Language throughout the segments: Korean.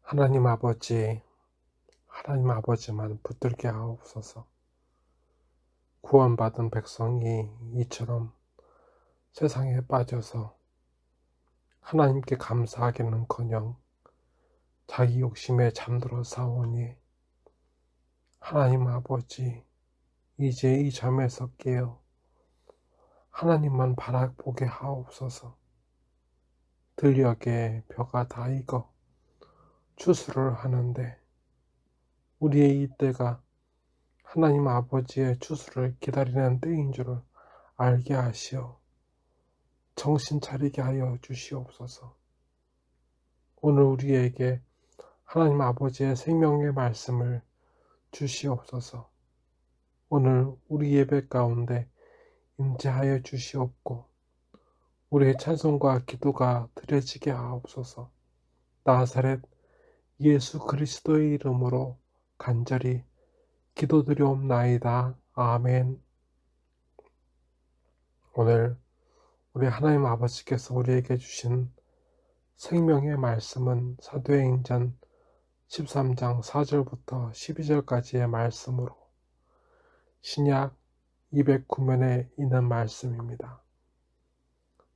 하나님 아버지, 하나님 아버지만 붙들게 하옵소서. 구원받은 백성이 이처럼 세상에 빠져서 하나님께 감사하기는커녕 자기 욕심에 잠들어 사오니 하나님 아버지, 이제 이 잠에서 깨어 하나님만 바라보게 하옵소서. 들녘에 벼가 다 익어 추수를 하는데 우리의 이때가 하나님 아버지의 추수를 기다리는 때인 줄을 알게 하시어 정신 차리게 하여 주시옵소서. 오늘 우리에게 하나님 아버지의 생명의 말씀을 주시옵소서. 오늘 우리 예배 가운데 임재하여 주시옵고 우리의 찬송과 기도가 드려지게 하옵소서. 나사렛 예수 그리스도의 이름으로 간절히 기도드리옵나이다. 아멘. 오늘 우리 하나님 아버지께서 우리에게 주신 생명의 말씀은 사도행전 13장 4절부터 12절까지의 말씀으로 신약 209면에 있는 말씀입니다.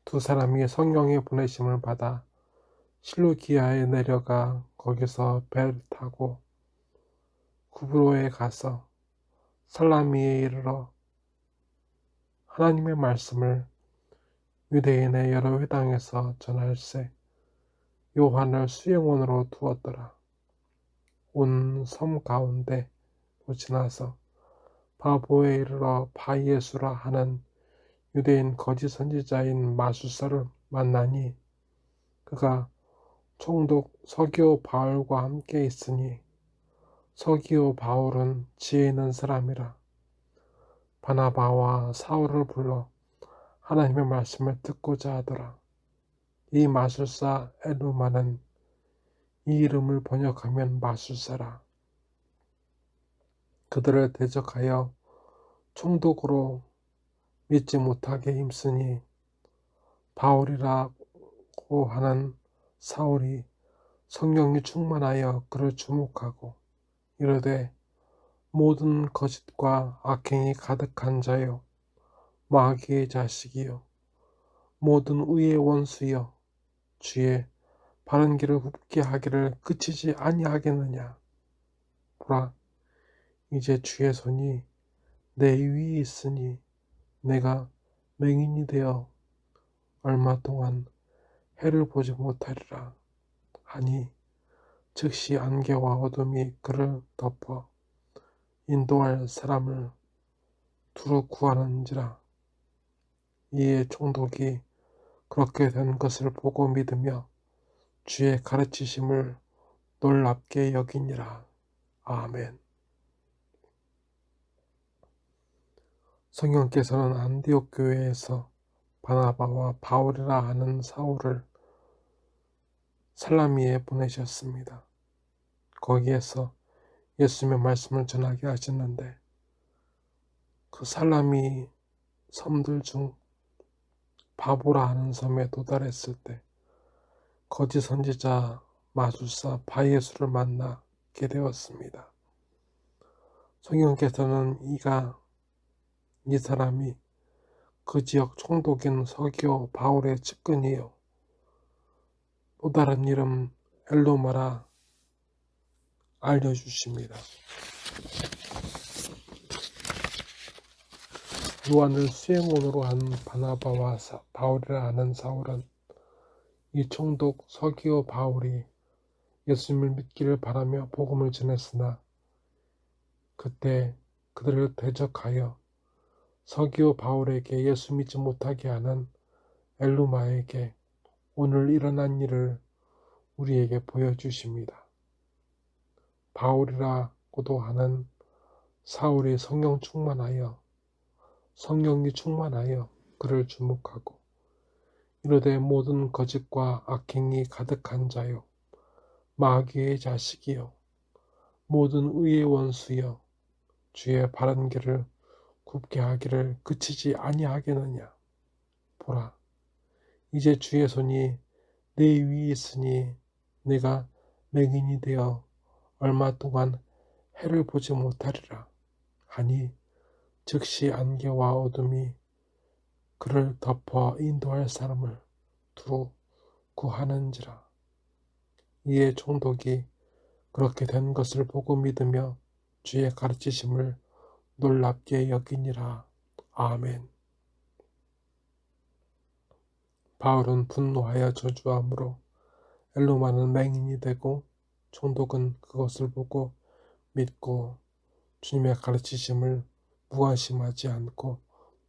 두 사람이 성령의 보내심을 받아 실루기아에 내려가 거기서 배를 타고 구브로에 가서 살라미에 이르러 하나님의 말씀을 유대인의 여러 회당에서 전할세 요한을 수용원으로 두었더라. 온 섬 가운데로 지나서 바보에 이르러 바예수라 하는 유대인 거짓 선지자인 마술사를 만나니 그가 총독 서기오 바울과 함께 있으니 서기오 바울은 지혜 있는 사람이라. 바나바와 사울을 불러 하나님의 말씀을 듣고자 하더라. 이 마술사 엘루마는 이 이름을 번역하면 마술사라. 그들을 대적하여 총독으로 믿지 못하게 힘쓰니 바울이라고 하는 사울이 성령이 충만하여 그를 주목하고 이르되 모든 거짓과 악행이 가득한 자요 마귀의 자식이요 모든 의의 원수여 주의 바른 길을 굽게 하기를 그치지 아니하겠느냐. 보라, 이제 주의 손이 내 위에 있으니 내가 맹인이 되어 얼마 동안 해를 보지 못하리라 하니 즉시 안개와 어둠이 그를 덮어 인도할 사람을 두루 구하는지라. 이에 총독이 그렇게 된 것을 보고 믿으며 주의 가르치심을 놀랍게 여기니라. 아멘. 성령께서는 안디옥 교회에서 바나바와 바울이라 하는 사울을 살라미에 보내셨습니다. 거기에서 예수님의 말씀을 전하게 하셨는데 그 살라미 섬들 중 바보라 하는 섬에 도달했을 때 거짓 선지자 마술사 바예수를 만나게 되었습니다. 성령께서는 이 사람이 그 지역 총독인 서기오 바울의 측근이요 또 다른 이름 엘로마라 알려주십니다. 요한을 수행원으로 한 바나바와 바울이라 하는 사울은 이 총독 서기오 바울이 예수님을 믿기를 바라며 복음을 전했으나 그때 그들을 대적하여 서기오 바울에게 예수 믿지 못하게 하는 엘루마에게 오늘 일어난 일을 우리에게 보여주십니다. 바울이라고도 하는 사울이 성령이 충만하여 그를 주목하고 이르되 모든 거짓과 악행이 가득한 자요 마귀의 자식이요 모든 의의 원수여 주의 바른 길을 굽게 하기를 그치지 아니하겠느냐. 보라, 이제 주의 손이 내 위에 있으니 내가 맹인이 되어 얼마 동안 해를 보지 못하리라 하니 즉시 안개와 어둠이 그를 덮어 인도할 사람을 두루 구하는지라. 이에 총독이 그렇게 된 것을 보고 믿으며 주의 가르치심을 놀랍게 여기니라. 아멘. 바울은 분노하여 저주함으로 엘로마는 맹인이 되고 총독은 그것을 보고 믿고 주님의 가르치심을 무관심하지 않고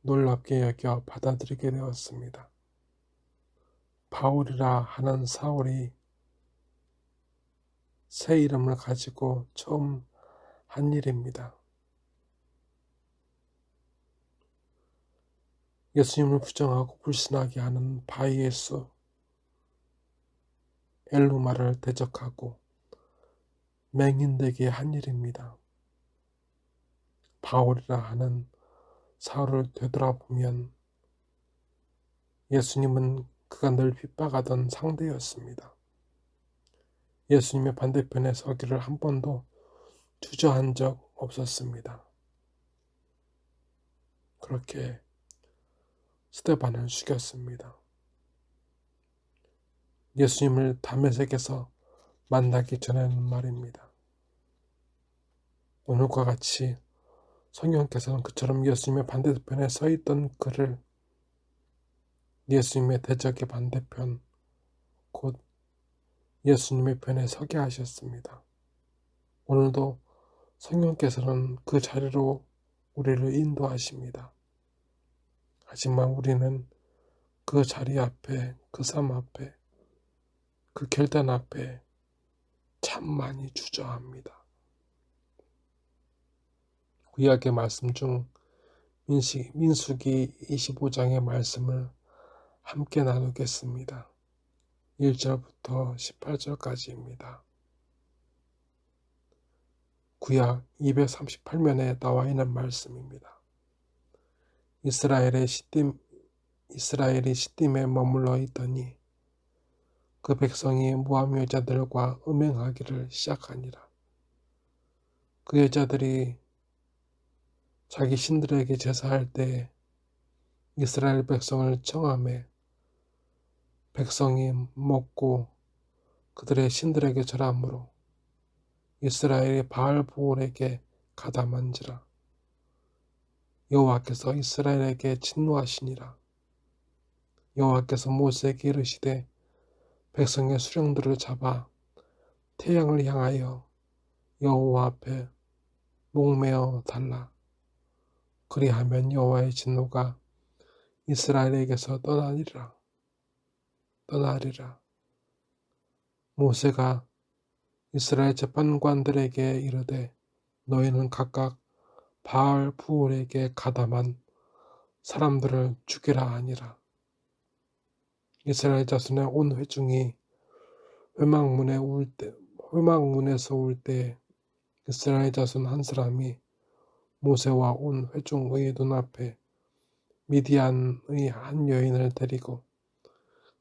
놀랍게 여겨 받아들이게 되었습니다. 바울이라 하는 사울이 새 이름을 가지고 처음 한 일입니다. 예수님을 부정하고 불신하게 하는 바이에스 엘루마를 대적하고 맹인되게 한 일입니다. 바울이라 하는 사울을 되돌아보면 예수님은 그가 늘 핍박하던 상대였습니다. 예수님의 반대편에 서기를 한 번도 주저한 적 없었습니다. 그렇게 스데반을 죽였습니다. 예수님을 다메섹에서 만나기 전에는 말입니다. 오늘과 같이 성령께서는 그처럼 예수님의 반대편에 서 있던 그를 예수님의 대적의 반대편, 곧 예수님의 편에 서게 하셨습니다. 오늘도 성령께서는 그 자리로 우리를 인도하십니다. 하지만 우리는 그 자리 앞에, 그 삶 앞에, 그 결단 앞에 참 많이 주저합니다. 구약의 말씀 중 민수기 25장의 말씀을 함께 나누겠습니다. 1절부터 18절까지입니다. 구약 238면에 나와 있는 말씀입니다. 이스라엘이 시딤에 머물러 있더니 그 백성이 모압 여자들과 음행하기를 시작하니라. 그 여자들이 자기 신들에게 제사할 때 이스라엘 백성을 청하매 백성이 먹고 그들의 신들에게 절함으로 이스라엘이 바알보올에게 가담한지라. 여호와께서 이스라엘에게 진노하시니라. 여호와께서 모세에게 이르시되 백성의 수령들을 잡아 태양을 향하여 여호와 앞에 목매어 달라. 그리하면 여호와의 진노가 이스라엘에게서 떠나리라. 모세가 이스라엘 재판관들에게 이르되 너희는 각각 바알 부올에게 가담한 사람들을 죽이라 하니라. 이스라엘 자손의 온 회중이 회막문에서 울 때 이스라엘 자손 한 사람이 모세와 온 회중의 눈앞에 미디안의 한 여인을 데리고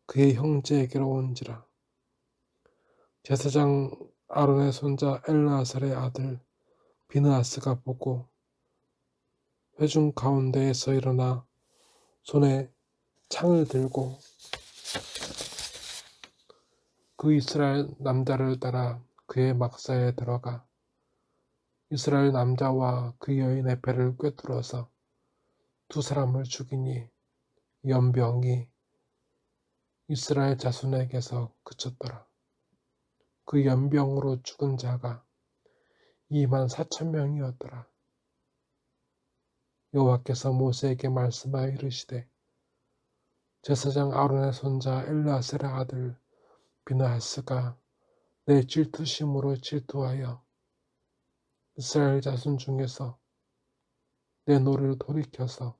그의 형제에게로 온지라. 제사장 아론의 손자 엘르아살의 아들 비느하스가 보고 회중 가운데에서 일어나 손에 창을 들고 그 이스라엘 남자를 따라 그의 막사에 들어가 이스라엘 남자와 그 여인의 배를 꿰뚫어서 두 사람을 죽이니 연병이 이스라엘 자손에게서 그쳤더라. 그 연병으로 죽은 자가 24,000명이었더라. 여호와께서 모세에게 말씀하여 이르시되 제사장 아론의 손자 엘르아살의 아들 비느하스가 내 질투심으로 질투하여 이스라엘 자손 중에서 내 노를 돌이켜서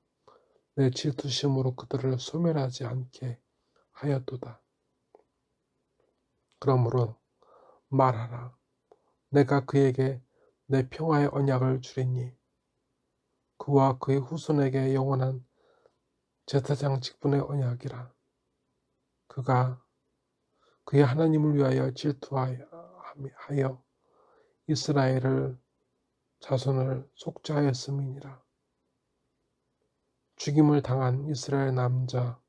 내 질투심으로 그들을 소멸하지 않게 하였도다. 그러므로 말하라. 내가 그에게 내 평화의 언약을 주리니 그와 그의 후손에게 영원한 제사장 직분의 언약이라. 그가 그의 하나님을 위하여 질투하며 하여 이스라엘을 자손을 속죄하였음이니라. 죽임을 당한 이스라엘 남자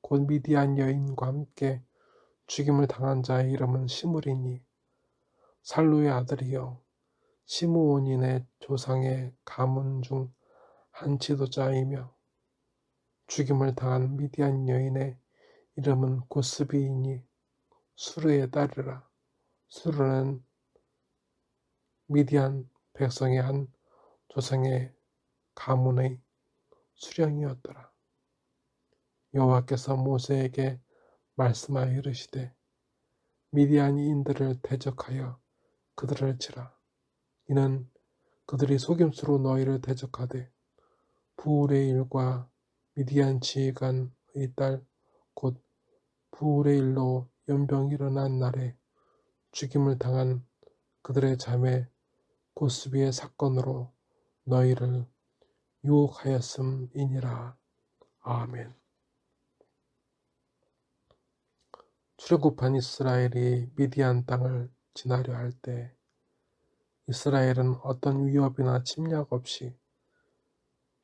곧 미디안 여인과 함께 죽임을 당한 자의 이름은 시므리니 살루의 아들이요 시므온인의 조상의 가문 중 한 지도자이며, 죽임을 당한 미디안 여인의 이름은 고스비이니 수르의 딸이라. 수르는 미디안 백성의 한 조상의 가문의 수령이었더라. 여호와께서 모세에게 말씀하여 이르시되 미디안인들을 대적하여 그들을 치라. 이는 그들이 속임수로 너희를 대적하되 부울의 일과 미디안 지휘관의 딸 곧 부울의 일로 연병이 일어난 날에 죽임을 당한 그들의 자매 고스비의 사건으로 너희를 유혹하였음이니라. 아멘. 출애굽한 이스라엘이 미디안 땅을 지나려 할 때 이스라엘은 어떤 위협이나 침략 없이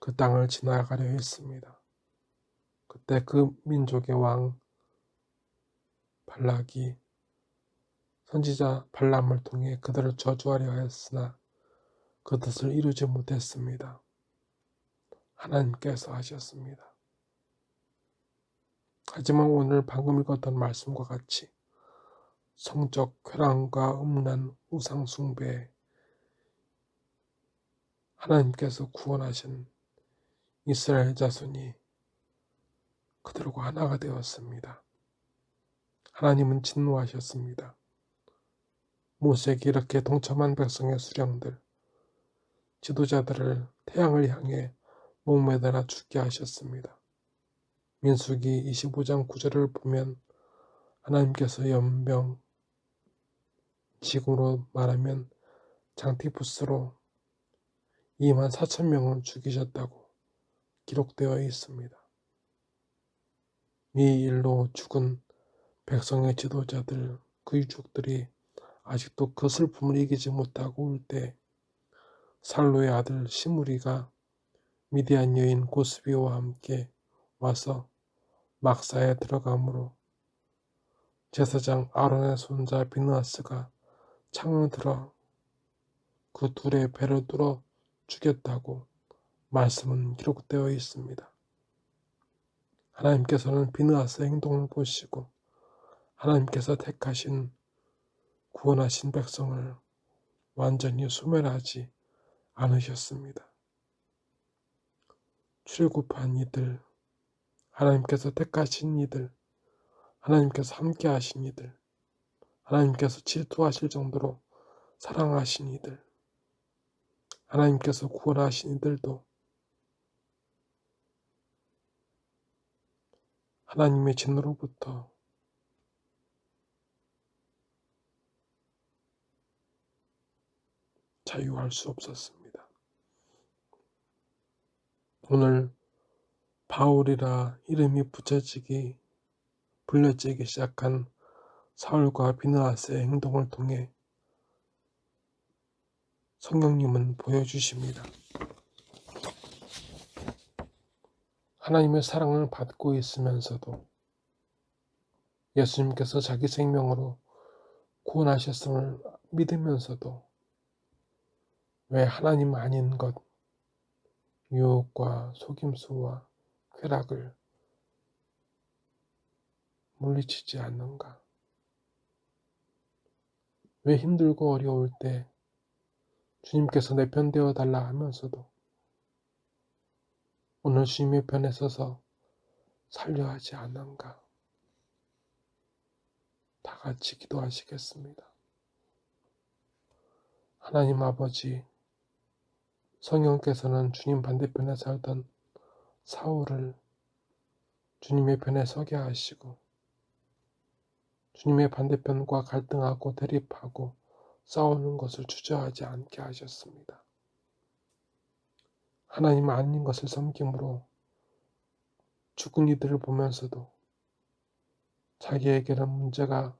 그 땅을 지나가려 했습니다. 그때 그 민족의 왕 발락이 선지자 발람을 통해 그들을 저주하려 하였으나 그 뜻을 이루지 못했습니다. 하나님께서 하셨습니다. 하지만 오늘 방금 읽었던 말씀과 같이 성적 쾌락과 음란 우상 숭배에 하나님께서 구원하신 이스라엘 자손이 그들과 하나가 되었습니다. 하나님은 진노하셨습니다. 모세에게 이렇게 동참한 백성의 수령들, 지도자들을 태양을 향해 목매달아 죽게 하셨습니다. 민수기 25장 9절을 보면 하나님께서 연병, 지금으로 말하면 장티푸스로 24,000명을 죽이셨다고 기록되어 있습니다. 이 일로 죽은 백성의 지도자들, 그 유족들이 아직도 그 슬픔을 이기지 못하고 울 때 살루의 아들 시므리가 미디안 여인 고스비와 함께 와서 막사에 들어가므로 제사장 아론의 손자 비느하스가 창을 들어 그 둘의 배를 뚫어 죽였다고 말씀은 기록되어 있습니다. 하나님께서는 비느하스의 행동을 보시고 하나님께서 택하신 구원하신 백성을 완전히 소멸하지 않으셨습니다. 출애굽한 이들, 하나님께서 택하신 이들, 하나님께서 함께 하신 이들, 하나님께서 질투하실 정도로 사랑하신 이들, 하나님께서 구원하신 이들도 하나님의 진노로부터 자유할 수 없었습니다. 오늘 바울이라 이름이 불려지기 시작한 사울과 비느하스의 행동을 통해 성령님은 보여주십니다. 하나님의 사랑을 받고 있으면서도 예수님께서 자기 생명으로 구원하셨음을 믿으면서도 왜 하나님 아닌 것, 유혹과 속임수와 쾌락을 물리치지 않는가? 왜 힘들고 어려울 때 주님께서 내 편 되어 달라 하면서도 오늘 주님의 편에 서서 살려 하지 않는가? 다 같이 기도하시겠습니다. 하나님 아버지, 성령께서는 주님 반대편에 살던 사울을 주님의 편에 서게 하시고 주님의 반대편과 갈등하고 대립하고 싸우는 것을 주저하지 않게 하셨습니다. 하나님 아닌 것을 섬김으로 죽은 이들을 보면서도 자기에게는 문제가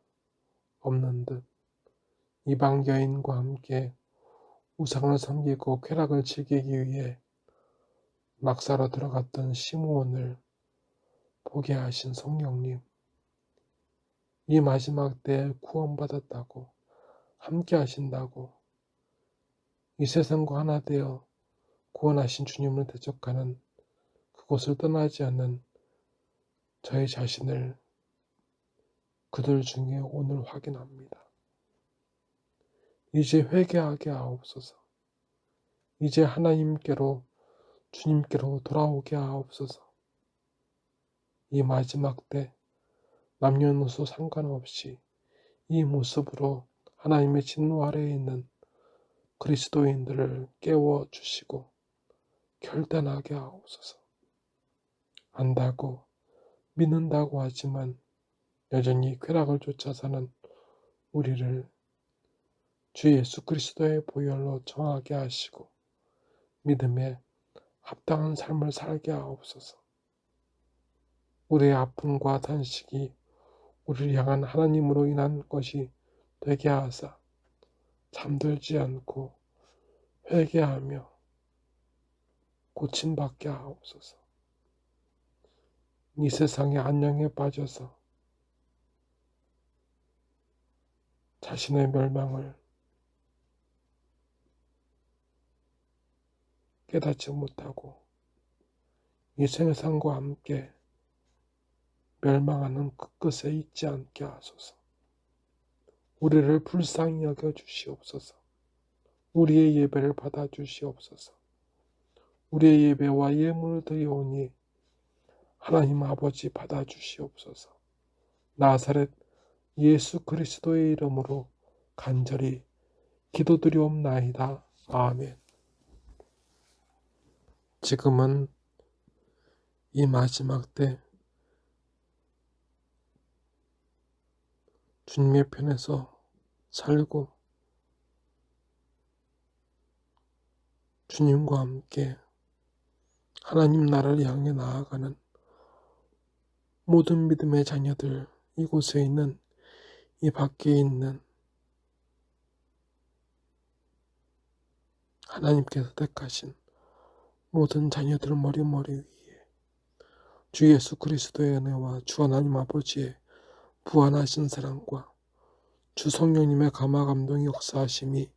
없는 듯 이방 여인과 함께 우상을 섬기고 쾌락을 즐기기 위해 낙사로 들어갔던 시므온을 보게 하신 성령님, 이 마지막 때에 구원받았다고, 함께 하신다고, 이 세상과 하나 되어 구원하신 주님을 대적하는 그곳을 떠나지 않는 저희 자신을 그들 중에 오늘 확인합니다. 이제 회개하게 하옵소서. 이제 하나님께로, 주님께로 돌아오게 하옵소서. 이 마지막 때 남녀노소 상관없이 이 모습으로 하나님의 진노 아래에 있는 그리스도인들을 깨워주시고 결단하게 하옵소서. 안다고 믿는다고 하지만 여전히 쾌락을 쫓아 사는 우리를 주 예수 그리스도의 보혈로 정하게 하시고 믿음에 합당한 삶을 살게 하옵소서. 우리의 아픔과 단식이 우리를 향한 하나님으로 인한 것이 되게 하사 잠들지 않고 회개하며 고침받게 하옵소서. 이 세상의 안녕에 빠져서 자신의 멸망을 깨닫지 못하고 이 세상과 함께 멸망하는 그 끝에 있지 않게 하소서. 우리를 불쌍히 여겨 주시옵소서. 우리의 예배를 받아 주시옵소서. 우리의 예배와 예물을 드리오니 하나님 아버지 받아 주시옵소서. 나사렛 예수 그리스도의 이름으로 간절히 기도드리옵나이다. 아멘. 지금은 이 마지막 때 주님의 편에서 살고 주님과 함께 하나님 나라를 향해 나아가는 모든 믿음의 자녀들, 이곳에 있는, 이 밖에 있는 하나님께서 택하신 모든 자녀들 머리 위에 주 예수 그리스도의 은혜와 주 하나님 아버지의 부활하신 사랑과 주 성령님의 감화 감동의 역사하심이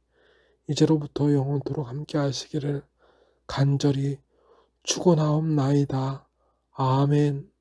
이제로부터 영원토록 함께 하시기를 간절히 축원하옵나이다. 아멘.